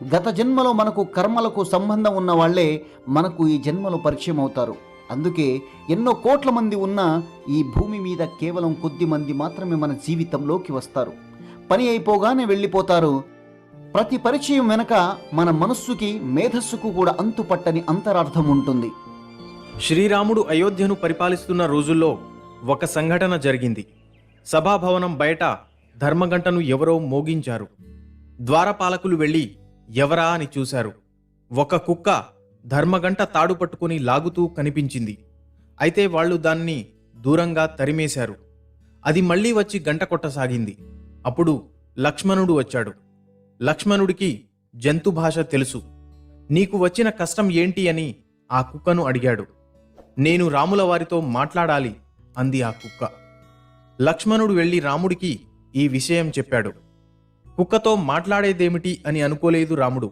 గత జన్మలో మనకు కర్మలకు సంబంధం ఉన్న వాళ్ళే మనకు ఈ జన్మలో పరిచయం అవుతారు. అందుకే ఎన్నో కోట్ల మంది ఉన్న ఈ భూమి మీద కేవలం కొద్ది మంది మాత్రమే మన జీవితంలోకి వస్తారు. పని అయిపోగానే వెళ్ళిపోతారు. ప్రతి పరిచయం వెనక మన మనస్సుకి, మేధస్సుకు కూడా అంతుపట్టని అంతరార్థం ఉంటుంది. శ్రీరాముడు అయోధ్యను పరిపాలిస్తున్న రోజుల్లో ఒక సంఘటన జరిగింది. సభాభవనం బయట ధర్మగంటను ఎవరో మోగించారు. ద్వారపాలకులు వెళ్ళి ఎవరా అని చూశారు. ఒక కుక్క ధర్మగంట తాడు పట్టుకుని లాగుతూ కనిపించింది. అయితే వాళ్ళు దాన్ని దూరంగా తరిమేశారు. అది మళ్లీ వచ్చి గంట కొట్టసాగింది. అప్పుడు లక్ష్మణుడు వచ్చాడు. లక్ష్మణుడికి జంతు భాష తెలుసు. నీకు వచ్చిన కష్టం ఏంటి అని ఆ కుక్కను అడిగాడు. నేను రాముల వారితో మాట్లాడాలి అంది ఆ కుక్క. లక్ష్మణుడు వెళ్ళి రాముడికి ఈ విషయం చెప్పాడు. కుక్కతో మాట్లాడేదేమిటి అని అనుకోలేదు రాముడు.